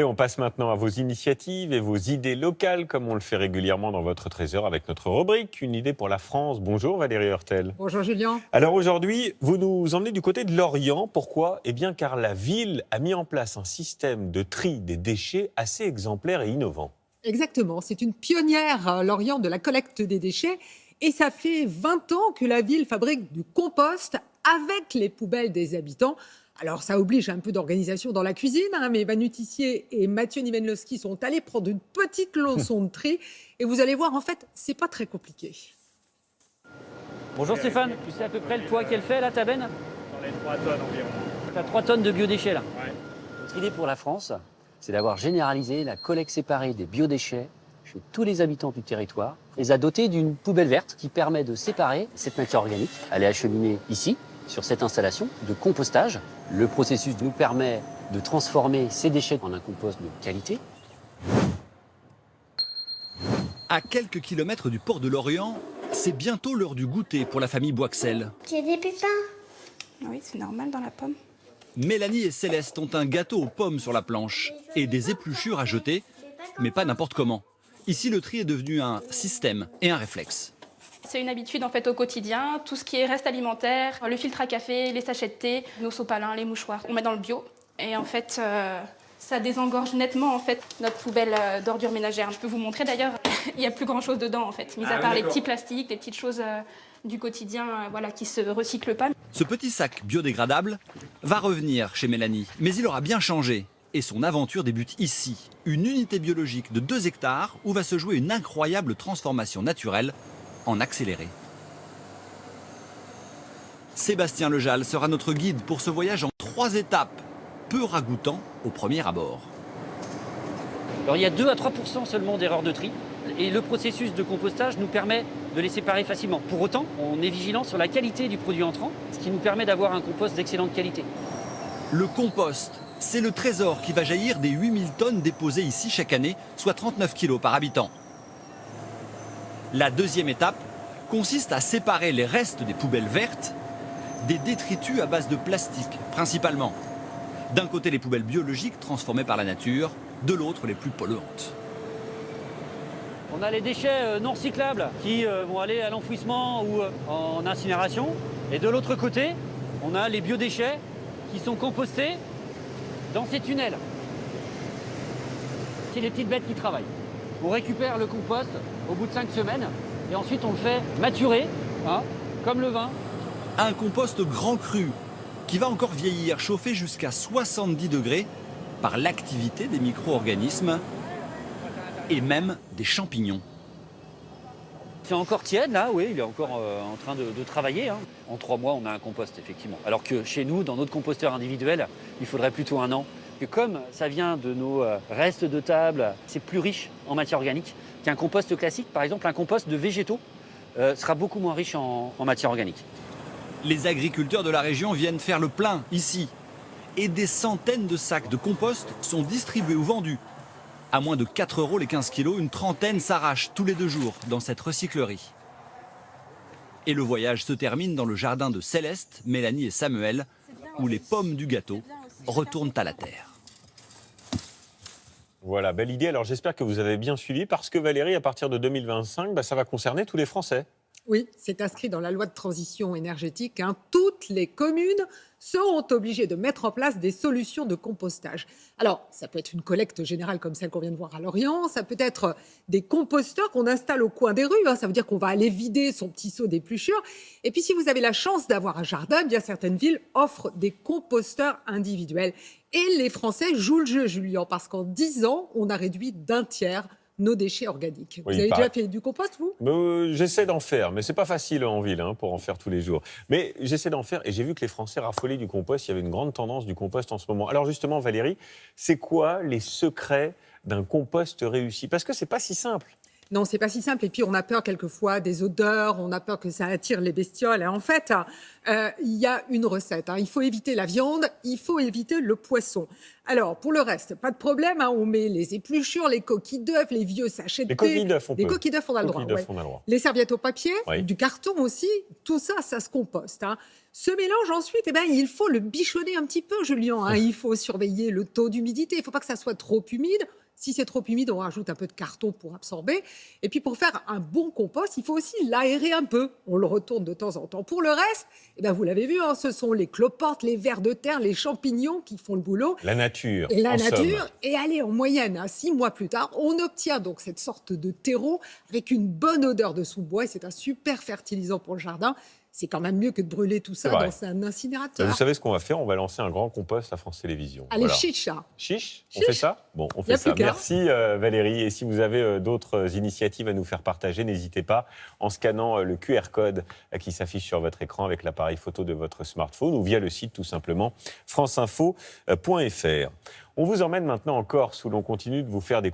Et on passe maintenant à vos initiatives et vos idées locales, comme on le fait régulièrement dans votre trésor avec notre rubrique Une idée pour la France. Bonjour Valérie Hurtel. Bonjour Julien. Alors aujourd'hui, vous nous emmenez du côté de Lorient. Pourquoi ? Eh bien car la ville a mis en place un système de tri des déchets assez exemplaire et innovant. Exactement, c'est une pionnière, Lorient, de la collecte des déchets. Et ça fait 20 ans que la ville fabrique du compost avec les poubelles des habitants. Alors ça oblige un peu d'organisation dans la cuisine, mais Manu Tissier et Mathieu Nivenlowski sont allés prendre une petite leçon de tri. Et vous allez voir, en fait, c'est pas très compliqué. Bonjour Stéphane, tu sais à peu près le poids qu'elle fait là, ta benne ? Dans les 3 tonnes environ. Tu as 3 tonnes de biodéchets là. Ouais. Notre idée pour la France, c'est d'avoir généralisé la collecte séparée des biodéchets chez tous les habitants du territoire. Et les a dotés d'une poubelle verte qui permet de séparer cette matière organique. Elle est acheminée ici, sur cette installation de compostage. Le processus nous permet de transformer ces déchets en un compost de qualité. À quelques kilomètres du port de Lorient, c'est bientôt l'heure du goûter pour la famille Boixel. J'ai des pépins. Oui, c'est normal dans la pomme. Mélanie et Céleste ont un gâteau aux pommes sur la planche et des épluchures à jeter, mais pas n'importe comment. Ici, le tri est devenu un système et un réflexe. C'est une habitude en fait au quotidien, tout ce qui est reste alimentaire, le filtre à café, les sachets de thé, nos sopalins, les mouchoirs, on met dans le bio. Et en fait, ça désengorge nettement en fait notre poubelle d'ordures ménagères. Je peux vous montrer d'ailleurs, il n'y a plus grand chose dedans en fait, mis à part les petits plastiques, les petites choses du quotidien voilà, qui se recyclent pas. Ce petit sac biodégradable va revenir chez Mélanie, mais il aura bien changé. Et son aventure débute ici, une unité biologique de 2 hectares où va se jouer une incroyable transformation naturelle en accéléré. Sébastien Lejal sera notre guide pour ce voyage en 3 étapes, peu ragoûtant au premier abord. Alors il y a 2 à 3% seulement d'erreurs de tri. Et le processus de compostage nous permet de les séparer facilement. Pour autant, on est vigilant sur la qualité du produit entrant, ce qui nous permet d'avoir un compost d'excellente qualité. Le compost, c'est le trésor qui va jaillir des 8000 tonnes déposées ici chaque année, soit 39 kilos par habitant. La deuxième étape consiste à séparer les restes des poubelles vertes des détritus à base de plastique, principalement. D'un côté, les poubelles biologiques transformées par la nature, de l'autre, les plus polluantes. On a les déchets non recyclables qui vont aller à l'enfouissement ou en incinération. Et de l'autre côté, on a les biodéchets qui sont compostés dans ces tunnels. C'est les petites bêtes qui travaillent. On récupère le compost au bout de 5 semaines et ensuite on le fait maturer, comme le vin. Un compost grand cru qui va encore vieillir, chauffé jusqu'à 70 degrés par l'activité des micro-organismes et même des champignons. C'est encore tiède là, oui, il est encore en train de travailler. En 3 mois, on a un compost, effectivement. Alors que chez nous, dans notre composteur individuel, il faudrait plutôt 1 an. Et comme ça vient de nos restes de table, c'est plus riche en matière organique qu'un compost classique. Par exemple, un compost de végétaux sera beaucoup moins riche en matière organique. Les agriculteurs de la région viennent faire le plein ici. Et des centaines de sacs de compost sont distribués ou vendus. À moins de 4 € les 15 kilos, une trentaine s'arrachent tous les 2 jours dans cette recyclerie. Et le voyage se termine dans le jardin de Céleste, Mélanie et Samuel, où les pommes du gâteau retournent à la terre. Voilà, belle idée. Alors j'espère que vous avez bien suivi parce que Valérie, à partir de 2025, ça va concerner tous les Français. Oui, c'est inscrit dans la loi de transition énergétique. Toutes les communes seront obligées de mettre en place des solutions de compostage. Alors, ça peut être une collecte générale comme celle qu'on vient de voir à Lorient, ça peut être des composteurs qu'on installe au coin des rues, ça veut dire qu'on va aller vider son petit seau d'épluchure. Et puis, si vous avez la chance d'avoir un jardin, bien certaines villes offrent des composteurs individuels. Et les Français jouent le jeu, Julien, parce qu'en 10 ans, on a réduit d'1 tiers nos déchets organiques. Oui, vous avez déjà fait du compost, vous ? J'essaie d'en faire, mais c'est pas facile en ville pour en faire tous les jours. Mais j'essaie d'en faire et j'ai vu que les Français raffolaient du compost. Il y avait une grande tendance du compost en ce moment. Alors justement, Valérie, c'est quoi les secrets d'un compost réussi ? Parce que c'est pas si simple. Non, c'est pas si simple. Et puis, on a peur quelquefois des odeurs, on a peur que ça attire les bestioles. Et en fait, il y a une recette. Il faut éviter la viande, il faut éviter le poisson. Alors, pour le reste, pas de problème. On met les épluchures, les coquilles d'œufs, les vieux sachets de Les thé. coquilles d'œufs, on peut. Les coquilles d'œufs, on a le droit. Coquilles d'œufs, Ouais. on a le droit. Les serviettes au papier, Oui. du carton aussi, tout ça, ça se composte. Ce mélange, ensuite, il faut le bichonner un petit peu, Julien. Il faut surveiller le taux d'humidité. Il ne faut pas que ça soit trop humide. Si c'est trop humide, on rajoute un peu de carton pour absorber. Et puis, pour faire un bon compost, il faut aussi l'aérer un peu. On le retourne de temps en temps. Pour le reste, vous l'avez vu, ce sont les cloportes, les vers de terre, les champignons qui font le boulot. La nature. Et la en nature, somme. et allez, en moyenne, 6 mois plus tard, on obtient donc cette sorte de terreau avec une bonne odeur de sous-bois. Et c'est un super fertilisant pour le jardin. C'est quand même mieux que de brûler tout ça C'est vrai. dans un incinérateur. Vous savez ce qu'on va faire? On va lancer un grand compost à France Télévisions. Allez, Voilà. chicha. Chiche, on Chiche. fait ça? Bon, on Y fait a ça. plus qu'à. Merci Valérie. Et si vous avez d'autres initiatives à nous faire partager, n'hésitez pas en scannant le QR code qui s'affiche sur votre écran avec l'appareil photo de votre smartphone ou via le site tout simplement franceinfo.fr. On vous emmène maintenant en Corse où l'on continue de vous faire découvrir